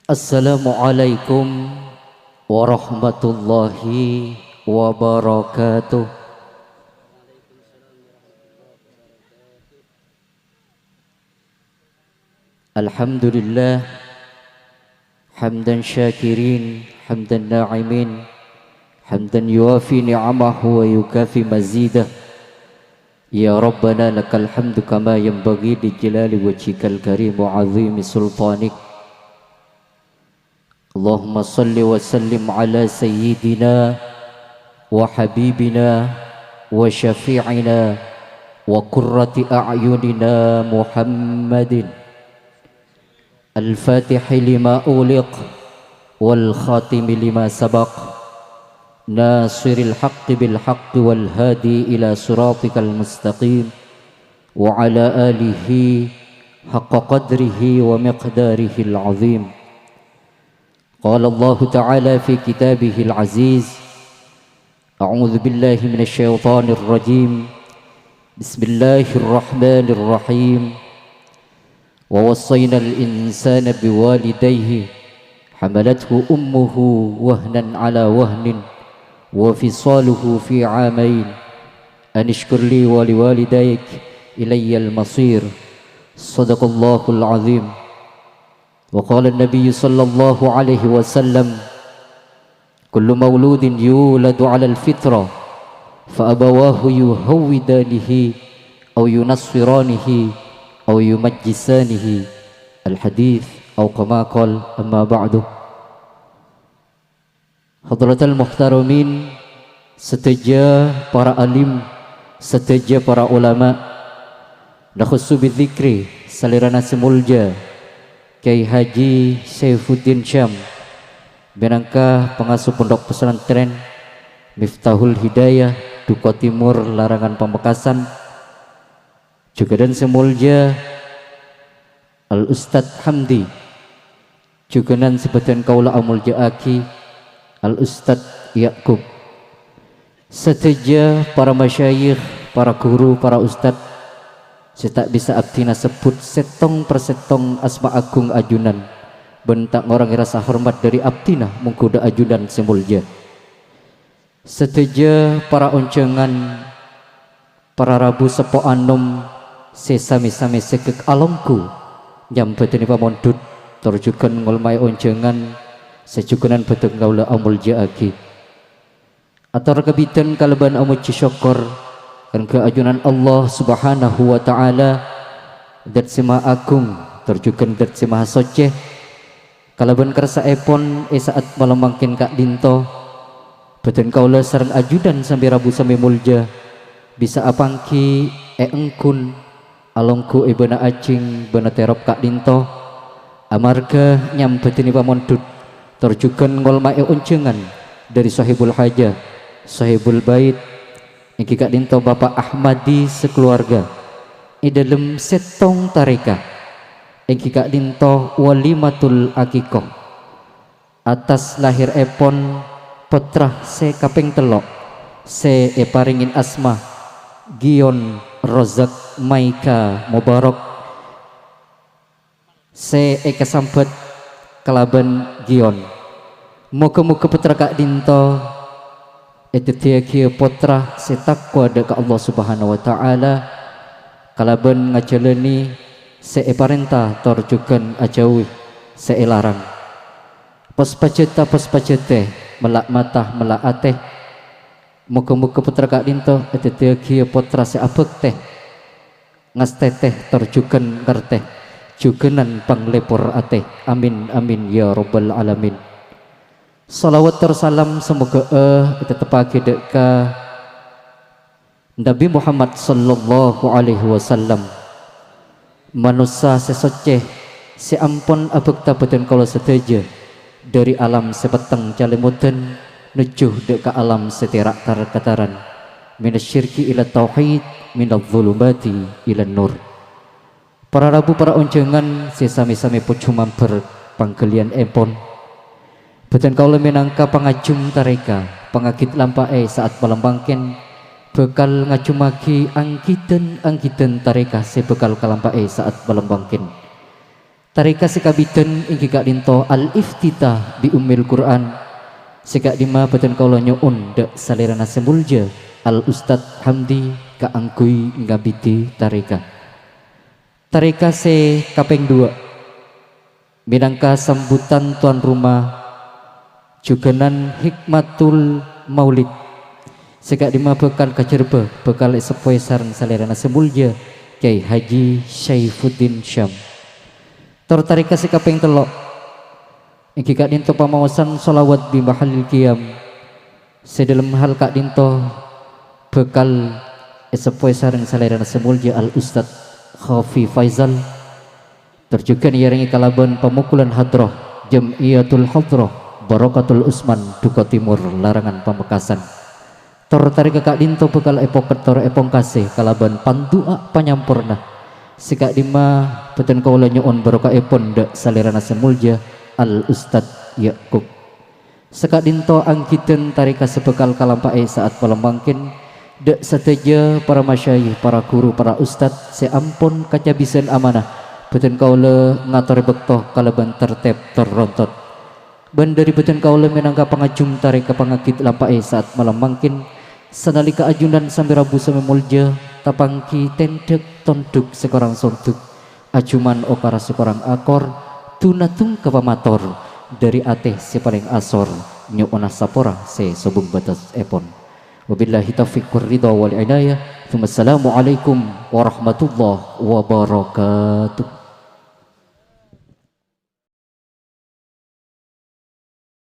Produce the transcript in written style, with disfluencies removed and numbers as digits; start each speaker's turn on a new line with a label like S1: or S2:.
S1: Assalamualaikum warahmatullahi wabarakatuh. Alhamdulillah hamdan syakirin, hamdan na'imin, hamdan yuafi ni'amahu wa yukafi mazidah. Ya Rabbana lakal hamdu kama yanbaghi li jalali wajhikal karim wa 'azimi sultanik. Allahumma salli wa sallim ala sayyidina wa habibina wa syafi'ina wa qurrati a'yunina Muhammadin al-fatihi lima uliq wal khatimi lima sabaq nasiril haqqi bil haqqi wal hadi ila siratikal mustaqim wa ala alihi haqqa qadrihi wa miqdarihi al-azim. Qala Allah Ta'ala fi kitabihil aziz. A'udzu billahi minasy syaithanir rajim. Bismillahirrahmanirrahim. Wa wassaynal insana biwalidayhi hamalathu ummuhu wahnan ala wahnin wa fisaluhu fi 'amayn an ishkur li wa liwalidayk ilayyal masir. Shadaqallahul azim. وقال النبي صلى الله عليه وسلم كل مولود يولد على الفطرة فأبواه يهودانه أو ينصرانه أو يمجسانه الحديث أو كما قال. أما بعد. Hadratul muhtaramin, seteja para alim, seteja para ulama, nakhussu bidzikri salirana semulja Kiai Haji Saifuddin Syam benangka pengasuh pondok pesantren Miftahul Hidayah Duko Timur Larangan Pamekasan, juga dan semulja Al Ustadz Hamdi, juga dan sebutan kaula amulja aki Al Ustadz Yakub, seteja para masyayikh, para guru, para ustadz. Saya tak bisa abdina sebut setong persetong asma agung ajunan bentak orang rasa hormat dari abdina mengkuda ajunan semulja. Seteja para oncengan, para rabu sepo anom sesami-sami sekek alongku nyampetin pamondut terjukan ngolmai oncengan sejukanan beteng kaula amulja aki atar kebitan kaleban amuji syukur dan keajunan Allah subhanahu wa ta'ala dat sema agung terjukan dat sema soceh kalaban kersa epon saat malam mangkin kak dinto beten kaula sareng ajudan sampai rabu sampai mulja bisa apangki engkun alongku ibana acing bana terop kak dinto amarga nyampetin pamondut terjukan ngolmae uncengan dari sahibul hajah sahibul bait Iki kak dinto Bapak Ahmadi sekeluarga i dalam setong tarika iki kak dinto walimatul akikoh atas lahir epon putrah se kaping telok se paringin asma Gion Rozak Maika Mubarak se kesambat kelaban Gion muka-muka putra kak dinto Etitia putra setakwa dekat Allah subhanahu wa ta'ala kalaban ngajalani seeparenta torjukan ajawi seelarang pospacete melak matah melak ateh muka-muka putra kak dinto etitia putra seabek teh ngasteteh torjukan ngerteh jugenan panglepor ateh. Amin amin ya rabbal alamin. Salawat tersalam semoga tetap pagi deka Nabi Muhammad sallallahu alaihi wasallam manusia sesoceh seampun abek tabetan kalau seteja dari alam sepeteng calemutan nujuh deka alam seterak tar-kataran minasyirki ila tauhid minadh dhulumati ila nur. Para rabu para oncengan sesami-sami pucuman berpanggelian empon Beten kaulah menangka pangajum tareka pangakit lampae saat malam bangken bekal ngajumaki angkitan tareka sebekal kalampae saat malam bangken Tarika sekabiten ingki kak dinto al-iftitah bi ummil Quran. Sekak dima beten kaula nyuun dek salirana semulja al Ustad Hamdi ka angkui ngabiti tarika. Tarika se kapeng 2. Minangka sambutan tuan rumah juganan hikmatul maulid. Sekak dima bekal kacerbe bekal sepoi sareng salirana semulja Kiai Haji Syaifuddin Syam. Tarika se kapeng 3. Iki kak dinto pamawasan sholawat di mahalil qiyam. Sedalam hal kak dinto bekal sepoi sareng salirana semulja al Ustad Khafi Faizal. Terjukan iaringi kalaban pemukulan hadroh Jam'iyatul Hadroh Barakatul Usman Duka Timur Larangan Pamekasan. Tarika kak dinto bekal epoket tor epong kasih kalaban pandua panyampurna. Sekak dima beten kaula nyuun barokah epon dek salirana semulja al Ustad Yakub. Sekak dinto angkiten tarika sebekal kalampae saat pelembangkin dek sateja para masyayikh, para guru, para ustad seampun kacabisan amanah beten kaula ngatori bektoh kalaban tertib terrontot. Ban dari beten kaula minangka pangajum tarika pangakit lampae saat melembangkin sanalika ajunan sambil rabu sememulja tapangki tendek tonduk sekorang sontuk ajuman okara sekorang akor tunatung kepamator dari ateh si paling asor nyu'una sapora se sobung batas epon. Wabillahi taufiq ridha wal inayah. Assalamualaikum warahmatullahi wabarakatuh.